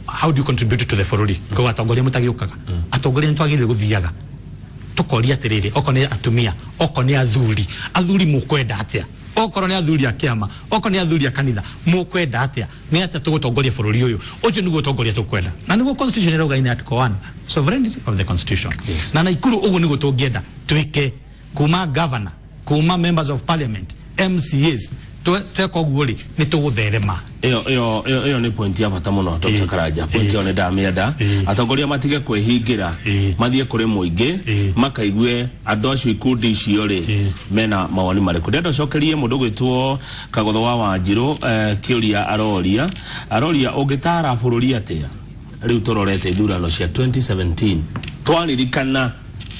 how do you contribute to the bururi ko atongoria mutagiukaga atongoria ntwagire guthiaga tukoria atiriri oko ni atumia oko ni athuri mukwenda atia oko ni athuri a kiama oko ni athuri a kanitha mukwenda atia ni atia tugutongoria bururi uyu ucio niguo tongoria tukwenda na niguo constitution irauga in article 1 sovereignty of the constitution na Ikuru uguo niguo tungienda twike kuma governor kuma members of parliament MCAs tweko guori ni tugutherema iyo ni point ya bata muno Dr. Karanja point yo ne ndamienda atongoria matige kwehingira mathie kuri muingi makaigue andu acio ikundi icio ri mena mawoni mariku ndendo cokerie mundu gwitwo Kagotho wa Wanjiru kiuria aroria ungitara bururi atia riu turorete ithurano cia 2017 twaririkana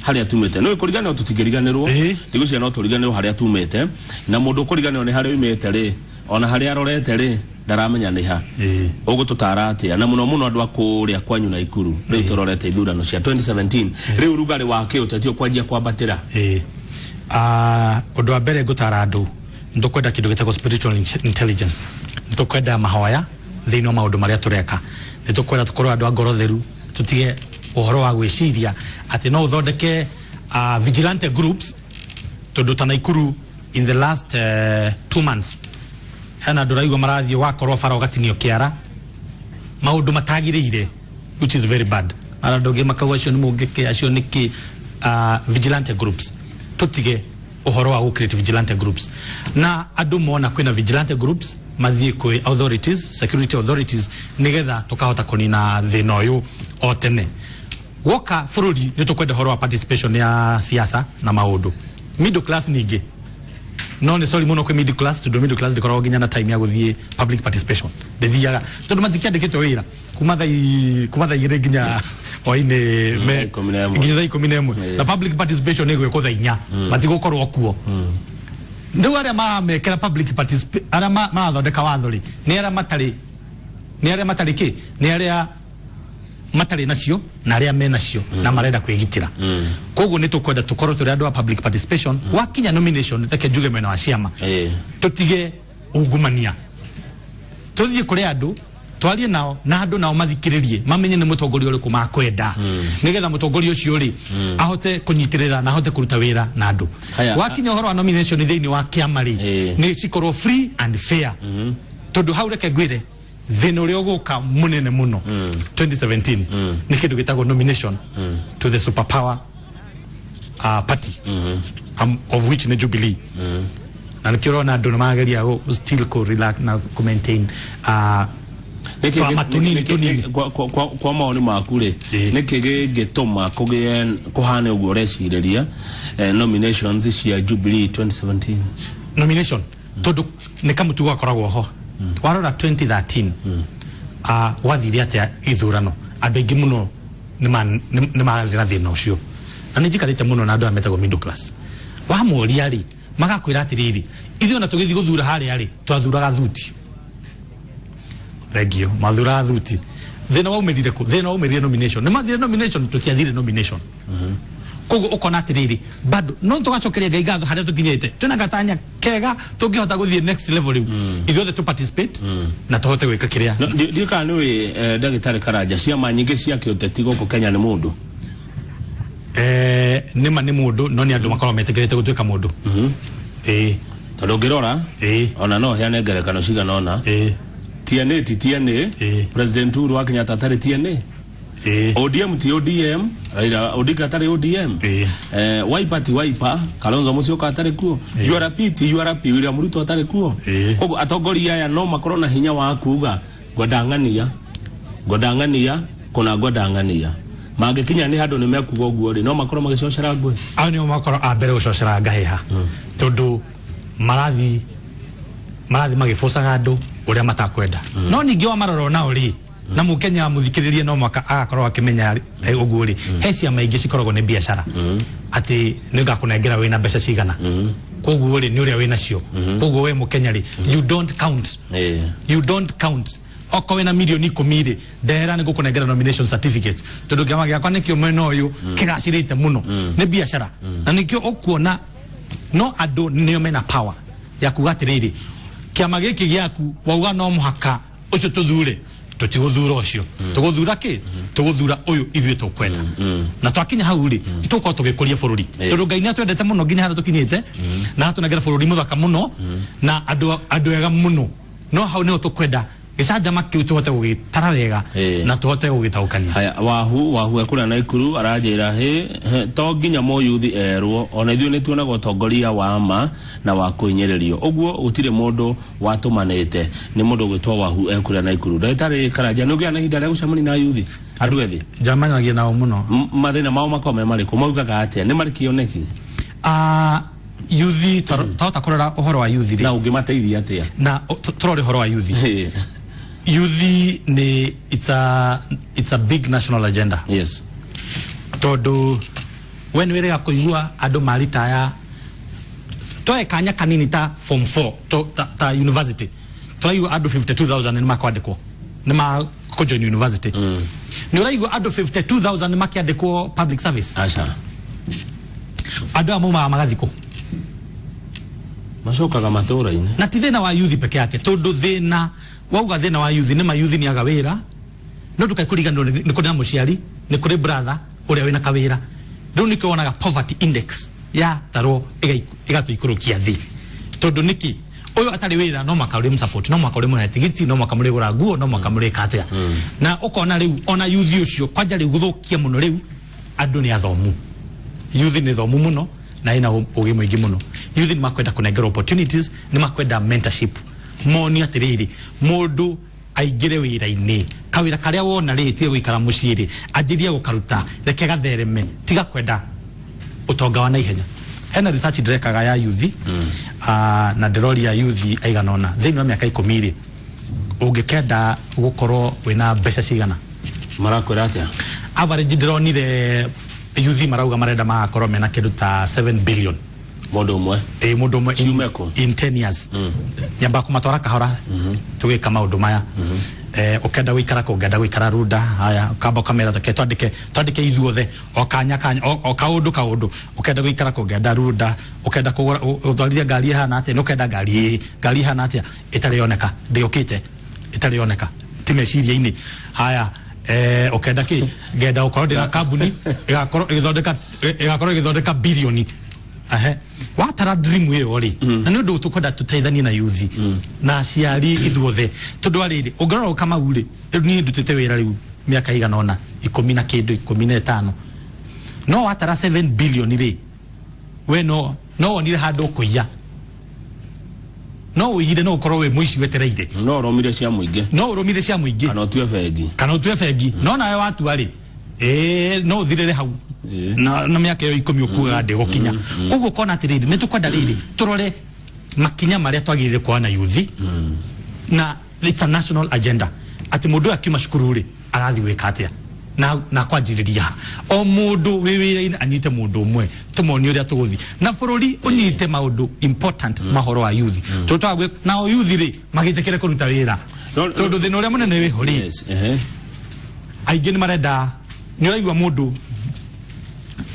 haria tumete no kurigana tutigiriganirwo ndigucia no turiganirwo haria tumete na mundu kuriganirwo ni haria umete ri ona haria arorete ri ndaramenya ni ha ugututara atia na muno andu akuria kwanyu na Ikuru riu turorete ithurano cia 2017 riu rugari wake utatio kwanjia kwambatira undu wa mbere gutara andu ndukwenda kindu gitagwo spiritual intelligence ndukwenda mahoya thiini wa maundu maria tureka nitukwenda tukorwo andu a ngoro theru tutige uhoro wa gwiciria ati no uthondeke vigilante groups tondu ta Ikuru in the last 2 months hena nduraigwa marathie wakorwo fara ugatinio kiara maundu matagiriire which is very bad arandoge makawa cio ni mungike acio niki vigilante groups tutige uhoro wa create vigilante groups na andu mona kwina vigilante groups mathie kwi authorities security authorities nigetha tukahota kunina thina uyu o tene woka bururi ni tukwenda horo wa participation ya siasa na maundu middle class ningi no ni sorry muno kwi middle class to middle class dikora ginya na time ya guthie public participation dethiaga tondu matikiandikite wira kuma thai ginya oine me ginya thai 11 na public participation ni gwiko thainya matigukorwo kuo ndu aria mekera public participation aria mathondeka wathori ni aria matari ki ni aria matari nacio na aria me nacio na marenda kwigitira koguo ni tukwenda tukorwo turi andu wa public participation wakinya nomination reke njuge mwena wa ciama tutige ungumania tuthie kuri andu twarie nao na andu nao mathikiririe mamenye ni mutongoria uriku makwenda nigetha mutongoria ucio ri ahote kunyitirira na ahote kuruta wira na andu wakinya horo wa nomination thiini wa kiama ri ni cikorwo free and fair tondu hau reke ngwire thina uria uguka munene muno 2017 ni kindu gitagwo nomination to the superpower party of which ni Jubilee na nikirona andu mageria still ko relax na ku maintain kwa maoni maku ri niki gituma kuhane uguo reciriria nominations cia Jubilee 2017 nomination tondu ni kamutugo akoragwo ho warora 2013 wathire atia ithurano andu aingi muno ni marira thina ucio na nijikarite muno na andu ametagwo middle class wamuria ri magakwira atiriri ithuĩ ona tugithi guthura haria ri twathuraga thuti regio mathura thuti thina waumirire ku thina waumirire nomination ni mathire nomination tukiathire nomination kogo ukona atiriri bado no tugacokeria ngai gatho haria tukinyete twina gatanya kega tungihota guthie next level riu ithuothe tu participate na tuhote gwika kiria ndio kana we Ndagitari Karanja ciama nyingi cia kiuteti guku Kenya ni mundu nima ni mundu no ni andu makorwo metegerete gutwika mundu tondu ngirora ona no heane ngerekano cigana ona TNA ti TNA President Uhuru wa Kenyatta tari TNA ODM ti ODM Raila Odinga tari ODM Wiper ti Wiper Kalonzo Musyoka tari kuo URP ti URP William Ruto tari kuo koguo atongoria aya no makorwo na hinya wa kuuga godangania kuna godangania magikinya ni handu ni mekuga uguo ri no makorwo magicocera ngwe au ni makorwo a mbere gucocera ngaheha tondu marathi magifosaga andu uria matakwenda no ningi wa maroro nao ri na mukenya muthikiririe no mwaka agakorwo akimenya uguo ri hecia maingi cikoragwo ni biashara ati ni ngakunengera wina mbeca cigana koguo ri ni uria wina cio koguo we mukenya ri you don't count oko wena milioni 10 ri ndehera ni gukunengera nomination certificates tondu kiama giakwa nikio mwena uyu kigacirite muno ni biashara na nikio ukuona no andu nio mena power ya kugatiriri kiama giki giaku wauga no muhaka ucio tuthure tutiguthura ucio tuguthura ki tuguthura uyu ithuĩ tukwenda na twakinya hau ri tuko tugikuria bururi tondu Ngai ni atwendete muno nginya haria tukinyite na atunengera bururi muthaka muno na andu ega muno no hau ni tukwenda gicanja kiu tuhote gugitara wega na tuhote gugitaukania haya wahu ekura na ikuru arajira to nginya mo yuthi erwo ona ithuĩ ni tuonaga utongoria wa ma na wa kuinyererio uguo utire mundu watumanite ni mundu gwitwa wahu ekura na ikuru Ndagitari Karanja ni ugia na hinda ria gucemani na yuthi andu ethi jamanagia nao muno mathina mao makome mariko maugaga atia ni marikioneki yuthi tota kurora uhoro wa yuthi na ungimateithia atia na turore uhoro wa yuthi Youth ni it's a big national agenda. Yes. Todo when we kuigua ado maritaya to ekanya kanini ta form 4 to ta university to you ado 52,000 ni makwandiko ni ko join university ni uraigo ado 52,000 ni makiandiko public service acha ado amuma magathiko macokaga matura-ini na ti thina wa youth peke yake tondu thina wauga thina wa youth ni mayouth ni aga wira no tukaikuriganwo ni kuri muciari ni kuri brother uria wina kawira riu ni kuonaga poverty index ya taro igatuikurukia thi tondu niki uyu atari wira no makari support no makari mwana tigiti no makamuri gura nguo no makamuri katia na ukona riu ona youth ucio kwanja riu guthukia muno riu andu ni athomu youth ni thomu muno na ina ugi mwingi muno youth ni makwenda kunengera opportunities ni makwenda mentorship moni atiriri mundu aigire wira-ini kawira karia wona ritie guikara muciiri anjirie gukaruta reke gathereme tiga kwenda utonga wa naihenya hena research direkaga ya youth na ndiroria youth aiganona thiini wa miaka 10 ri ungikenda gukorwo wina mbeca cigana marakwira atia average ndironire youth marauga marenda magakorwo mena kindu ta 7 billion mundu umwe in 10 years nyamba kumatwara kahora tugika maundu maya ukenda guikara ko ngenda guikara runda haya kamba kamera take twandike ithuothe okanya kaundu ukenda guikara ko ngenda runda ukenda kugura utwarithia ngari hana atia nukenda ngari hana atia itarioneka ndiukite itarioneka timeciria-ini haya ukenda ki ngenda ukorwo ndina kambuni igakorwo igithondeka bilioni watara dream yo ri na ndu tukwenda tuteithanie na youth na aciari ithuothe tondu ariri ungirora kama uri ni ndutite wira riu miaka igana ona 10 na kindu 15 no watara 7 billion ri we no onire handu kuiya no uyire no ukorwo we muici wetereire no uromire cia muingi kana utue bengi no nawe watu ari no thirire hau na miaka yo 10 ukuga ndi gukinya koguo kona atiriri ni tukwenda riri turore makinya maria twagirire kwa na youth na it's a national agenda ati mundu akiuma cukuru ri arathi wika atia na kwanjiriria o mundu wiwire anyite mundu umwe tumoni uria tuguthi na bururi unyite maundu important mahoro wa youth tutagwe na o youth ri magitekere kuruta wira tondu thina uria munene wi hori aingi ni marenda ni uraigwa mundu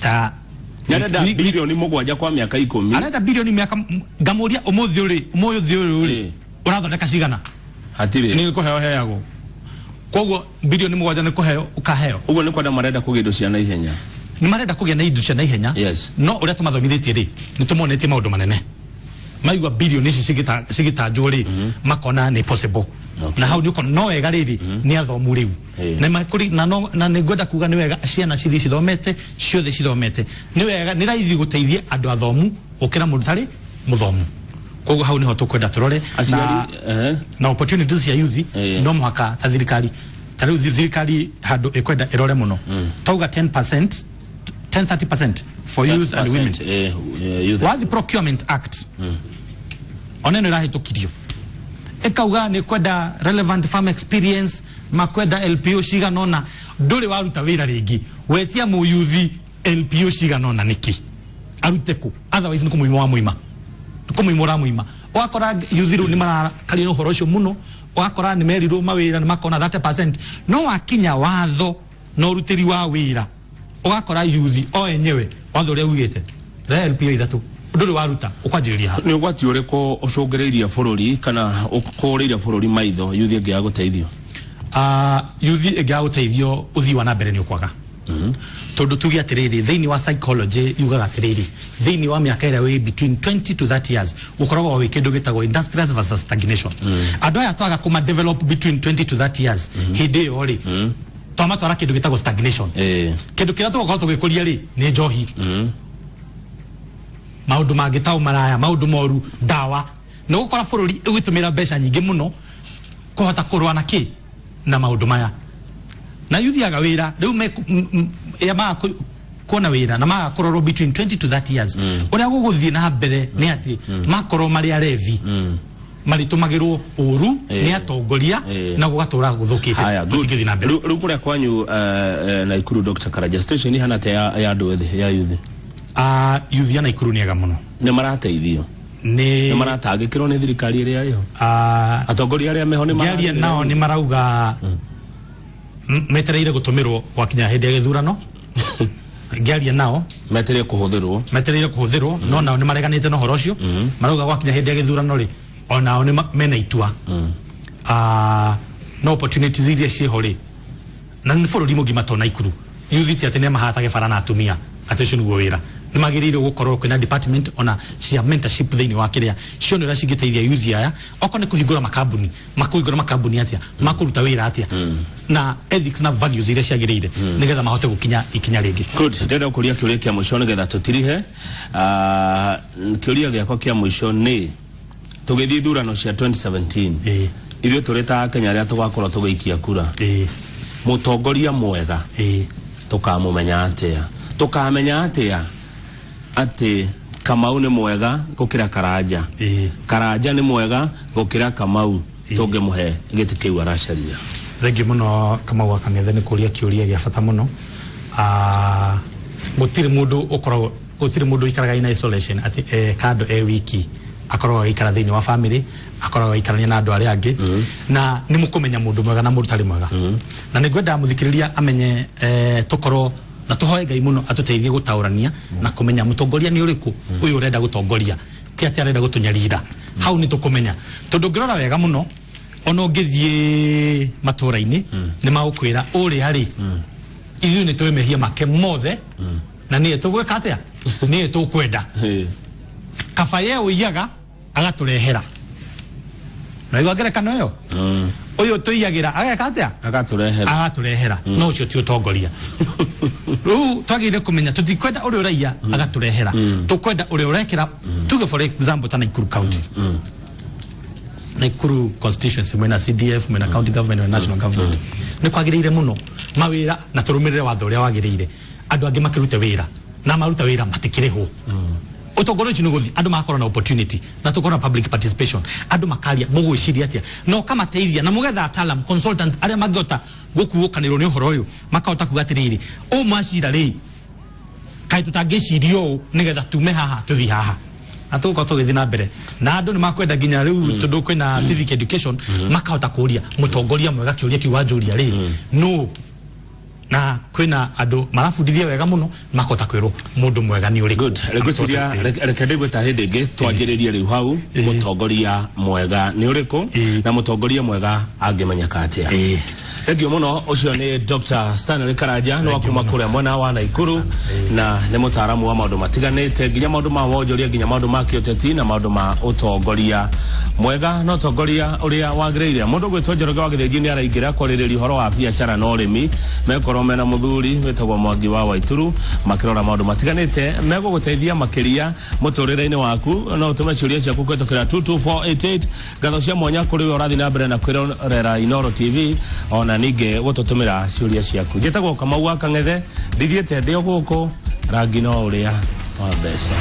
ta Nyarenda bilioni mugwanja kwa miaka 10. Arenda bilioni miaka ngamuria umuthi uri urathondeka cigana hatire ni kuheo heago koguo bilioni mugwanja ni kuheo ukaheo uguo ni kwenda marenda kugindo cia na ihenya ni marenda kugia na indo cia na ihenya yes no uria tumathomithitie ri ni tumonetie maundu manene maigwa bilioni ici cigitanjwo ri makona ni possible na hau ni uko no wega riri ni athomu riu na makuri na ni gwenda kuga ni wega ciana cithomete ciothe cithomete ni wega ni raithi guteithia andu athomu ukira mundu tari muthomu koguo hau ni ho tukwenda turore na opportunities cia youth no muhaka ta thirikari tariu thirikari handu ikwenda irore muno tauga 10% 10-30% for youth and women wa the procurement act onene rahitukirio ekauga ni kwenda relevant farm experience makwenda LPO ciganona nduri waruta wira ringi wetia mu youth LPO ciganona niki aruteku otherwise ni kumuima muima wakora youth ru ni marakalira uhoro ucio muno wakora ni merirwo mawira ni makona 30% no wakinya watho no rutiri wa wira wakora youth o enyewe watho ria ugite LPO ithatu nduri waruta ukwanjiriria ni ugwati uriko ucungereiria bururi kana ukuriria bururi maitho youth ingia guteithio youth ingia guteithio uthi wa na mbere ni ukwaga tondu tugi atiriri thiini wa psychology yugaga atiriri thiini wa miaka ira we between 20 to 30 years ukoragwo wi kindu gitagwo industrious versus stagnation andu aya twaga kuma develop between 20 to 30 years hindi yo ri toma twara kindu gitagwo stagnation kindu kira tugokorwo tugikuria ri ni njohi maundu mangitau maraya maundu moru dawa no gukora bururi ugitumira mbeca nyingi muno kuhota kurwa na ki na maundu maya na youth yaga wira riu me ya ma kuona wira na ma kororo between 20 to 30 years uria guguthie na mbere ni ati makoro mari arevi maritumagirwo uru ni atongoria na gugatura guthukite tukithi na mbere riu kuria kwanyu na Ikuru Dr. Karaja station hana te ya andu ethi ya youth youth ya Naikuru ni ega muno ni marateithio ni maratangikirwo ni thirikari iria yo atongoria aria meho ni maria nao ni marauga metereire gutumirwo gwakinya hindi ya githurano ngiaria nao metereire kuhuthirwo no nao ni mareganite no horo ucio marauga gwakinya hindi ya githurano ri onao ni mena itua no opportunities iria ciho ri na ni bururi mugima to Naikuru youth ti atene mahatage bara na atumia atesho nugo wira ni magirire gukorwo kwina department ona cia mentorship thiini wa kiria cio ni racigiteithia youth aya oko ni kuhingura makambuni atia makuruta wira atia na ethics na values iria ciagirire nigetha mahote gukinya ikinya ringi good ndenda kuria kiuria kia mwisho nigetha tutirihe kiuria giako kia mwisho ni tugithi thurano cia 2017 ithuĩ turita Kenya ria tugakorwo tugiikia kura mutongoria mwega tukamumenya atia ati Kamau ni mwega gukira Karanja Karanja ni mwega gukira Kamau tungimuhe giti kiu aracaria thengi muno Kamau akangethe ni kuria kiuria gia bata muno gutiri mundu ikaraga in isolation ati kado wiki akorwo ikara thiini wa family akorwo ikarania na andu aria angi na ni mukumenya mundu mwega na mundu tari mwega na ni gwenda muthikiriria amenye tukorwo na tuhoe Ngai muno atuteithie gutaurania na kumenya mutongoria ni uriku uyu urenda gutongoria ti ati arenda gutunyarira hau ni tukumenya tondu ngirora wega muno ono ngithie matura-ini ni magukwira uri ari ithu ni twemehia make mothe na ni tugweka atia ni tukwenda kaba ye uiyaga agaturehera na igwa ngerekano yo uyu tuiyagira ageka atia agaturehera no cio ti utongoria ru twagire kumenya tutikwenda uri uraiya agaturehera tukwenda uri urekera tuge for example ta Naikuru county Naikuru constituency mwena CDF mwena county government na national government ni kwagirire muno mawira na turumirire watho uria wagirire andu angi makirute wira na maruta wira matikireho utongoro chino guthi andu makora na opportunity na tukora public participation andu makaria mugwiciria atia no kama teithia na mugetha atalam consultants aria magota gukuukanirwo ni uhoro uyu makahota kugatiriri o macira ri kai tutangicirio nigetha tume haha tuthi haha atuko tugithi na mbere na andu ni makwenda ginya riu tondu kwina civic education makahota kuria mutongoria mwega kiuria kiwanjuria ri no na kwina andu marafundithia wega muno makota kwirwo mundu mwega ni uri good regociria rekedegwe ta hindingi twangiririe riu hau mutongoria mwega ni uriku na mutongoria mwega angimenya katia thengio muno ucio ni Dr. Stanley Karanja no akuma kuria mwena wa Naikuru na ni mutaramu wa maundu matiganite nginya maundu ma wonjoria nginya maundu ma kioteti na maundu ma utongoria mwega no utongoria uria wagiriire mundu gwitwo Njoroge wa Githĩnji ni araingira kwarĩrĩria uhoro wa biacara na urimi mekoro mena muthuri wetagwo Mwangi wa Waituru makirora maundu matiganite meguguteithia makiria muturire-ini waku no utume ciuria ciaku kwetukira 22488 ngatho cia mwanya kuri we urathi na mbere na kwirorera Inooro TV ona ninge gututumira ciuria ciaku njitagwo Kamau wa Kang'ethe ndithiete ndio guku rangi no uria wa mbeca